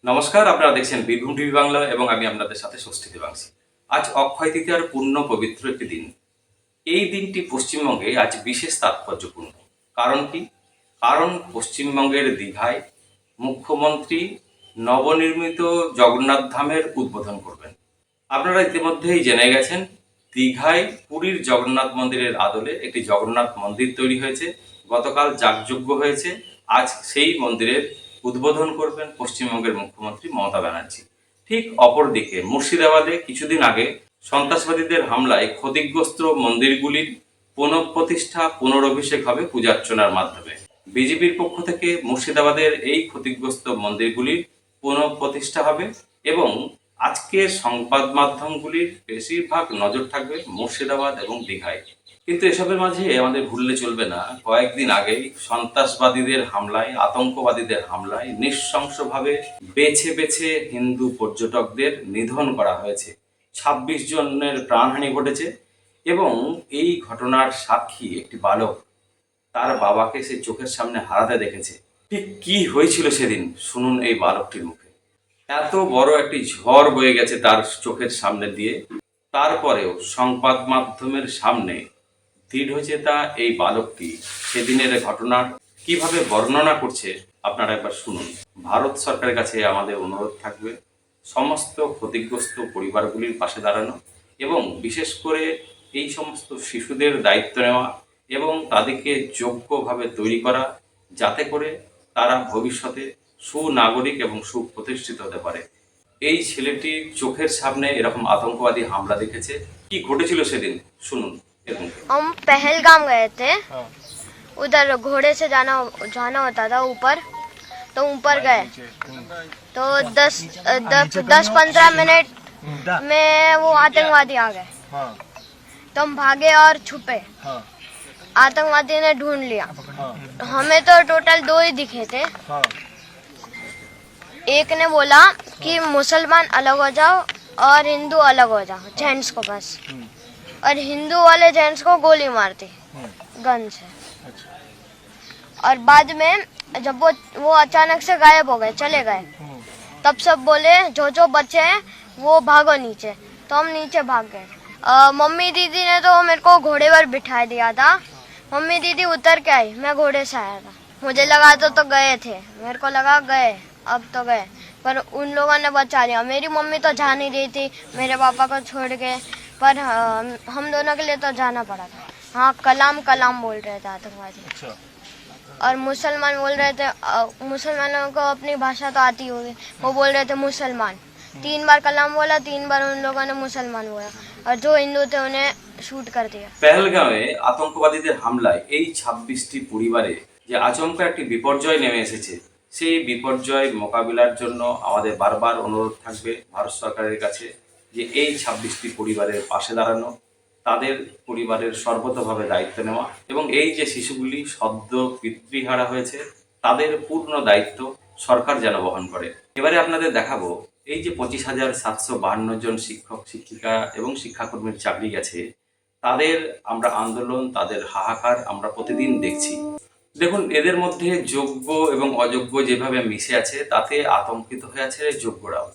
নমস্কার, আপনারা দেখছেন বীরভূম টিভি বাংলা এবং আমি আপনাদের সাথে ষষ্ঠী দেবাংশী। আজ অক্ষয় তৃতীয়ার পূর্ণ পবিত্র একটি দিন। এই দিনটি পশ্চিমবঙ্গে আজ বিশেষ তাৎপর্যপূর্ণ। কারণ কি? কারণ পশ্চিমবঙ্গের দীঘায় মুখ্যমন্ত্রী নবনির্মিত জগন্নাথ ধামের উদ্বোধন করবেন। আপনারা ইতিমধ্যেই জেনে গেছেন, দীঘায় পুরীর জগন্নাথ মন্দিরের আদলে একটি জগন্নাথ মন্দির তৈরি হয়েছে। গতকাল যাগযজ্ঞ হয়েছে। আজ সেই মন্দিরের উদ্বোধন করবেন পশ্চিমবঙ্গের মুখ্যমন্ত্রী মমতা ব্যানার্জি। ঠিক অপরদিকে মুর্শিদাবাদে কিছুদিন আগে সন্ত্রাসবাদীদের হামলায় ক্ষতিগ্রস্ত মন্দিরগুলির পুনঃপ্রতিষ্ঠা পুনরভিষেক হবে পূজার্চনার মাধ্যমে। বিজেপির পক্ষ থেকে মুর্শিদাবাদের এই ক্ষতিগ্রস্ত মন্দিরগুলির পুনঃপ্রতিষ্ঠা হবে এবং আজকের সংবাদ মাধ্যমগুলির বেশিরভাগ নজর থাকবে মুর্শিদাবাদ এবং দীঘায়। কিন্তু এসবের মাঝে আমাদের ভুললে চলবে না, কয়েকদিন আগেই সন্ত্রাসবাদীদের হামলায়, আতঙ্কবাদীদের হামলায় নৃশংসভাবে বেছে বেছে হিন্দু পর্যটকদের নিধন করা হয়েছে। ২৬ জনের প্রাণহানি ঘটেছে এবং এই ঘটনার সাক্ষী একটি বালক তার বাবাকে সে চোখের সামনে হারাতে দেখেছে। ঠিক কি হয়েছিল সেদিন শুনুন এই বালকটির মুখে। এত বড় একটি ঝড় বয়ে গেছে তার চোখের সামনে দিয়ে, তারপরেও সংবাদ মাধ্যমের সামনে দৃঢ়চেতা এই বালকটি সেদিনের ঘটনার কিভাবে বর্ণনা করছে আপনারা একবার শুনুন। ভারত সরকারের কাছে আমাদের অনুরোধ থাকবে সমস্ত ক্ষতিগ্রস্ত পরিবারগুলির পাশে দাঁড়ানো এবং বিশেষ করে এই সমস্ত শিশুদের দায়িত্ব নেওয়া এবং তাদেরকে যোগ্যভাবে তৈরি করা, যাতে করে তারা ভবিষ্যতে সুনাগরিক এবং সুপ্রতিষ্ঠিত হতে পারে। এই ছেলেটি চোখের সামনে এরকম আতঙ্কবাদী হামলা দেখেছে। কি ঘটেছিল সেদিন শুনুন। हम पहलगाम गए थे। उधर घोड़े से जाना जाना होता था ऊपर, तो ऊपर गए तो 10-15 मिनट में वो आतंकवादी आ गए। तो हम भागे और छुपे। आतंकवादी ने ढूंढ लिया। हमें तो टोटल 2 ही दिखे थे। एक ने बोला कि मुसलमान अलग हो जाओ और हिंदू अलग हो जाओ, जेंट्स को बस, और हिंदू वाले जेंट्स को गोली मार दी गन से। और बाद में जब वो अचानक से गायब हो गए, चले गए, तब सब बोले जो बचे हैं वो भागो नीचे। तो हम नीचे भाग गए। मम्मी दीदी ने तो मेरे को घोड़े पर बिठा दिया था। मम्मी दीदी उतर के आई, मैं घोड़े से आया था। मुझे लगा तो गए थे, मेरे को लगा गए, अब तो गए, पर उन लोगों ने बचा लिया। मेरी मम्मी तो जा नहीं रही थी मेरे पापा को छोड़ के, पर हम दोनों के लिए तो जाना पड़ा था। हाँ, कलाम कलाम बोल रहे थे आतंकवादी। अच्छा। और मुसलमान बोल रहे थे, मुसलमानों को अपनी भाषा तो आती होगी, वो बोल रहे थे मुसलमान। 3 बार कलाम बोला, 3 बार उन लोगों ने मुसलमान बोला, और जो हिंदू थे उन्हें शूट कर दिया। পেহেলগাঁওয়ে আতঙ্কবাদীদের হামলায় এই ২৬টি পরিবারে যে আচমকা একটি বিপর্যয় নেমে এসেছে, সেই বিপর্যয় মোকাবিলার জন্য আমাদের বারবার অনুরোধ থাকবে ভারত সরকারের কাছে যে এই ২৬টি পরিবারের পাশে দাঁড়ানো, তাদের পরিবারের সর্বতভাবে দায়িত্ব নেওয়া এবং এই যে শিশুগুলি সদ্য পিতৃহারা হয়েছে তাদের পূর্ণ দায়িত্ব সরকার যেন বহন করে। এবারে আপনাদের দেখাবো এই যে ২৫,৭৫২ জন শিক্ষক শিক্ষিকা এবং শিক্ষাকর্মীর চাকরি গেছে, তাদের আমরা আন্দোলন, তাদের হাহাকার আমরা প্রতিদিন দেখছি। দেখুন, এদের মধ্যে যোগ্য এবং অযোগ্য যেভাবে মিশে আছে, তাতে আতঙ্কিত হয়ে আছে যোগ্যরাও।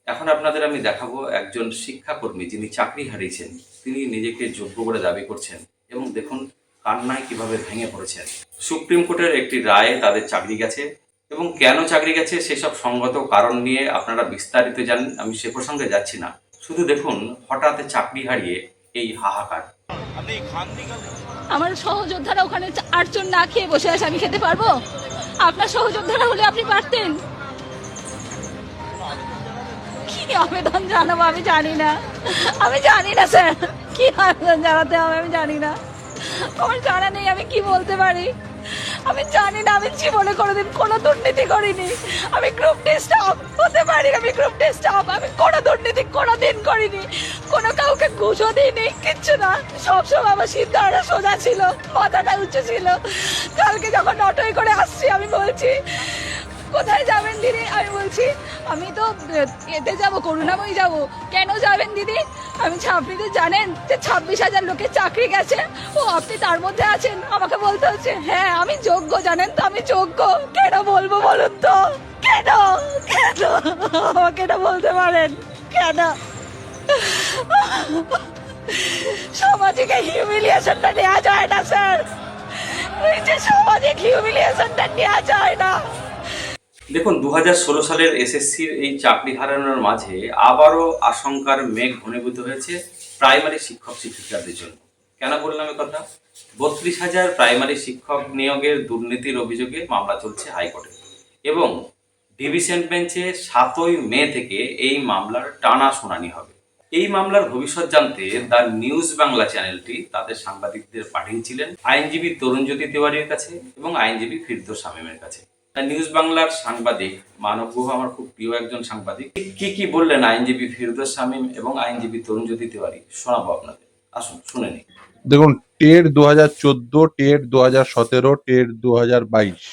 এখন আপনাদের আমি দেখাবো একজন শিক্ষাকর্মী যিনি চাকরি হারিয়েছেন, তিনি নিজেকে যোগ্য বলে দাবি করছেন এবং দেখুন কান্নায় কিভাবে ভেঙে পড়েছেন। সুপ্রিম কোর্টের একটি রায়ে তাদের চাকরি গেছে এবং কেন চাকরি গেছে সেসব সঙ্গত কারণ নিয়ে আপনারা বিস্তারিত জানেন, আমি সে প্রসঙ্গে যাচ্ছি না। শুধু দেখুন হঠাৎ চাকরি হারিয়ে এই হাহাকার। আমার সহযোদ্ধারা ওখানে 8 জন না খেয়ে বসে আছে, আমি খেতে পারবো? আপনার সহযোদ্ধারা হলে আপনি পারতেন। কি আবেদন জানাবো আমি জানি না, স্যার, কি আবেদন জানাতে হবে আমি জানি না, আমার জানা নেই আমি কি বলতে পারি, আমি জানি না। আমি জীবনে কোনোদিন কোনো দুর্নীতি করিনি। আমি গ্রুপ টেস্ট হতে পারি, আমি গ্রুপ টেস্ট আমি কোনো দুর্নীতি কোনোদিন করিনি, কোনো কাউকে ঘুষও দিইনি, কিচ্ছু না। সবসময় আমার সিদ্ধারা সোজা ছিল, মাথাটা উঁচু ছিল। কালকে যখন অটোয় করে আসছি আমি বলছি কোথায় যাবেন দিদি? আমি বলছি আমি তো এতে যাব, করুণাময়ী যাব। কেন যাবেন দিদি? আপনি তো জানেন যে 26,000 লোকের চাকরি গেছে, ও আপনি তার মধ্যে আছেন। আমাকে বলতে হচ্ছে হ্যাঁ আমি যোগ্য, জানেন তো আমি যোগ্য। কেন বলবো বলুন তো? কেন কেন আমাকে এটা বলতে পারেন কেন? সামাজিক হিউমিলিয়েশনটা নেওয়া যায় না স্যার, এই যে সামাজিক হিউমিলিয়েশনটা নেওয়া যায় না। দেখুন, 2016 সালের এসএসসির এই চাকরি হারানোর মাঝে আবারও আশঙ্কার মেঘ ঘনীভূত হয়েছে প্রাইমারি শিক্ষক শিক্ষিকাদের জন্য। কেন বললাম এ কথা? 32,000 প্রাইমারি শিক্ষক নিয়োগের দুর্নীতির অভিযোগে মামলা চলছে হাইকোর্টে এবং ডিভিশন বেঞ্চে 7ই মে থেকে এই মামলার টানা শুনানি হবে। এই মামলার ভবিষ্যৎ জানতে দ্য নিউজ বাংলা চ্যানেলটি তাদের সাংবাদিকদের পাঠিয়েছিলেন আইনজীবী তরুণজ্যোতি তিওয়ারির কাছে এবং আইনজীবী ফিরদৌস শামীমের কাছে। দ্য নিউজ বাংলার সাংবাদিক মানব গুহ আমার খুব প্রিয় একজন সাংবাদিক। কি বললেন আইনজীবী ফিরদৌস শামীম এবং আইনজীবী তরুণজ্যোতি তিওয়ারি, শোনাবো আপনাদের, আসুন শুনে নিন। দেখুন, টেট 2014, টেট 2017, টেট 2022,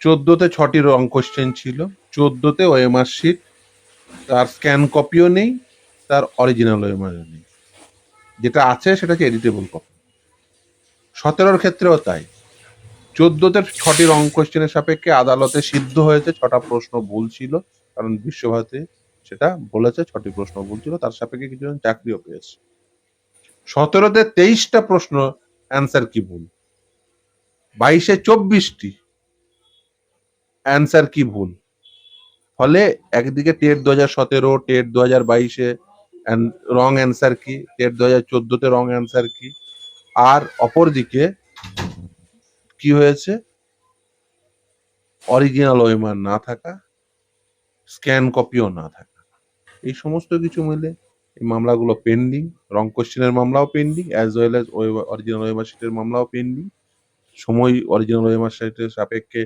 14তে 6টি রং কোশ্চেন ছিল, 14তে ওএমআর শিট, তার স্ক্যান কপিও নেই, তার অরিজিনাল ওএমআরও নেই। যেটা আছে সেটা হচ্ছে এডিটেবল কপি। 17-র ক্ষেত্রেও তাই। 14তে 6টি রং কোশ্চেনের সাপেক্ষে আদালতে সিদ্ধ হয়েছে 6টা প্রশ্ন ভুল ছিল, কারণ বিশ্বভারতী সেটা বলেছে 6টি প্রশ্ন ভুল ছিল, তার সাপেক্ষে কিছুজন চাকরিও পেয়েছে। 17তে 23টা প্রশ্ন অ্যান্সার কি ভুল, 22-এ 24টি অ্যান্সার কি ভুল। ফলে একদিকে টেট 2017, টেট 2022-এ রং অ্যান্সার কি, টেট 2014-তে রং অ্যান্সার কি, আর অপরদিকে কি হয়েছে, অরিজিনাল ওএমআর না থাকা, স্ক্যান কপিও না থাকা। এই সমস্ত কিছু মিলে এই মামলাগুলো পেন্ডিং। রং কোশ্চেনের মামলাও pending, as well as original OMR শিটের মামলাও পেন্ডিং। সময় অরিজিনাল ওএমআর শিটের সাপেক্ষে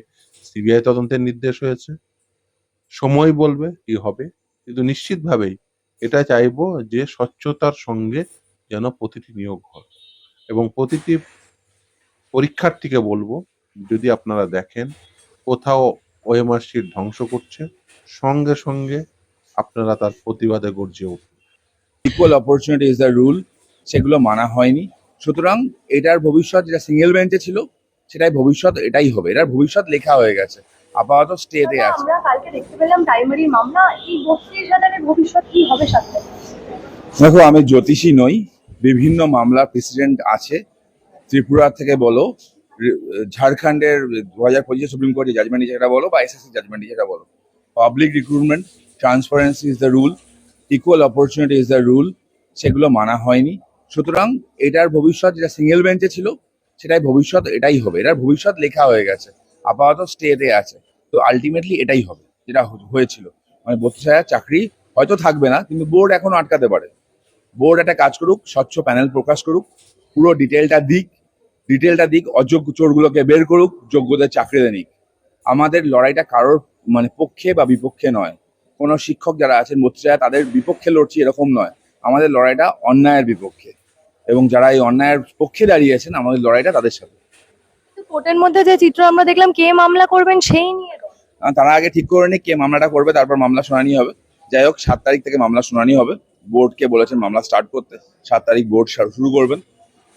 সিবিআই তদন্তের নির্দেশ হয়েছে। সময় বলবে কি হবে, কিন্তু নিশ্চিতভাবেই এটা চাইবো যে স্বচ্ছতার সঙ্গে যেন প্রতিটি নিয়োগ হয়, এবং প্রতিটি পরীক্ষার্থীকে বলবো যদি আপনারা দেখেন কোথাও ওএমআর শিট ধ্বংস করছে, সঙ্গে সঙ্গে আপনারা তার প্রতিবাদে গর্জে উঠুন। Equal opportunity is the rule, সেগুলো মানা হয়নি। সুতরাং এটার ভবিষ্যৎ যেটা সিঙ্গেল বেঞ্চে ছিল সেটাই ভবিষ্যৎ, এটাই হবে। এটার ভবিষ্যৎ লেখা হয়ে গেছে, আপাতত স্টেতে আছে। আমরা কালকে দেখতে পেলাম প্রাইমারি মামলা, এই 32,000-এর ভবিষ্যৎ কি হবে সাথে? দেখো, আমি জ্যোতিষী নই, বিভিন্ন মামলার প্রেসিডেন্ট আছে। ত্রিপুরা থেকে বলো, ঝাড়খণ্ডের 2025 সুপ্রিম কোর্টের জাজমেন্ট যেটা বলো, বা এসএসসি জাজমেন্ট যেটা বলো, public recruitment, transparency is the rule, equal opportunity is the rule, সেগুলো মানা হয়নি। সুতরাং এটার ভবিষ্যৎ যেটা সিঙ্গেল বেঞ্চে ছিল সেটাই ভবিষ্যৎ, এটাই হবে। এটার ভবিষ্যৎ লেখা হয়ে গেছে, আপাতত স্টেতে আছে। তো আলটিমেটলি এটাই হবে যেটা হয়েছিল। মানে 32,000 চাকরি হয়তো থাকবে না, কিন্তু বোর্ড এখনো আটকাতে পারে। বোর্ড একটা কাজ করুক, স্বচ্ছ প্যানেল প্রকাশ করুক, পুরো ডিটেলটা দিক, অযোগ্য চোরগুলোকে বের করুক, যোগ্যদের চাকরিতে নিক। আমাদের লড়াইটা কারোর পক্ষে বা বিপক্ষে নয়। কোনো শিক্ষক যারা আছেন 32,000 তাদের বিপক্ষে লড়ছি এরকম নয়। আমাদের লড়াইটা অন্যায়ের বিপক্ষে, এবং যারা এই অন্যায়ের পক্ষে দাঁড়িয়েছেন আমাদের লড়াইটা তাদের সাথে। কোর্টের মধ্যে যে চিত্র আমরা দেখলাম, কে মামলা করবেন সেই নিয়ে তারা আগে ঠিক করে নিক কে মামলাটা করবে, তারপর মামলা শুনানি হবে। যাই হোক, 7 তারিখ থেকে মামলা শুনানি হবে। বোর্ডকে বলেছেন মামলা স্টার্ট করতে, 7 তারিখ বোর্ড শুরু করবেন।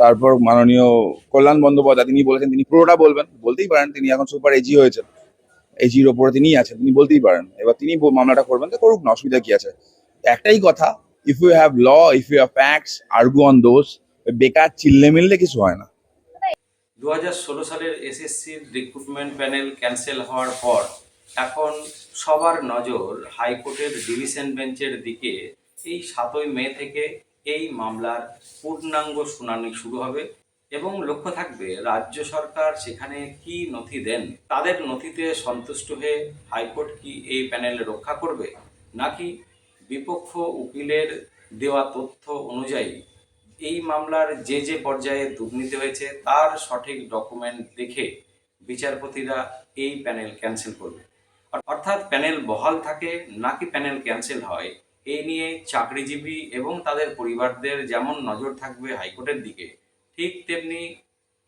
তারপর মাননীয় কল্যাণ বন্দ্যোপাধ্যায় তিনি বলেছেন তিনি পুরোটা বলবেন, বলতেই পারেন, তিনি এখন সুপার এজি হয়েছেন, এজির ওপরে তিনিই আছেন, তিনি বলতেই পারেন। এবার তিনি মামলাটা করবেন, তো করুক না, অসুবিধা কি আছে। একটাই কথা, if you have law, if you have facts, argue on those. বেকার চিল্লে মিললে কিছু হয় না। 2016 সালের এসএসসির রিক্রুটমেন্ট প্যানেল ক্যান্সেল হওয়ার পর এখন সবার নজর হাইকোর্টের ডিভিশন বেঞ্চের দিকে। এই 7ই মে থেকে এই মামলার পূর্ণাঙ্গ শুনানি শুরু হবে এবং লক্ষ্য থাকবে রাজ্য সরকার সেখানে কি নথি দেন। তাদের নথিতে সন্তুষ্ট হয়ে হাইকোর্ট কি এই প্যানেল রক্ষা করবে, নাকি বিপক্ষ উকিলের দেওয়া তথ্য অনুযায়ী এই মামলার যে পর্যায়ে দুর্নীতি হয়েছে তার সঠিক ডকুমেন্ট দেখে বিচারপতিরা এই প্যানেল ক্যান্সেল করবে। অর্থাৎ প্যানেল বহাল থাকে নাকি প্যানেল ক্যান্সেল হয়, এই নিয়ে চাকরিজীবী এবং তাদের পরিবারদের যেমন নজর থাকবে হাইকোর্টের দিকে, ঠিক তেমনি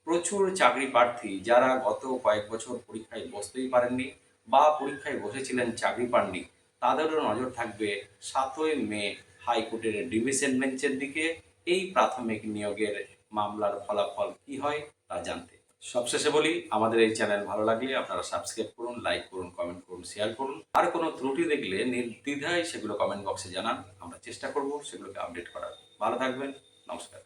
প্রচুর চাকরি প্রার্থী যারা গত কয়েক বছর পরীক্ষায় বসতেই পারেননি বা পরীক্ষায় বসেছিলেন চাকরি পাননি, তাদেরও নজর থাকবে 7ই মে হাইকোর্টের ডিভিশন বেঞ্চের দিকে এই প্রাথমিক নিয়োগের মামলার ফলাফল কি হয় তা জানতে। সবশেষে বলি, আমাদের এই চ্যানেল ভালো লাগলে আপনারা সাবস্ক্রাইব করুন, লাইক করুন, কমেন্ট করুন, শেয়ার করুন। আর কোনো ত্রুটি দেখলে নির্দ্বিধায় সেগুলো কমেন্ট বক্সে জানান, আমরা চেষ্টা করব সেগুলোকে আপডেট করার। ভালো থাকবেন, নমস্কার।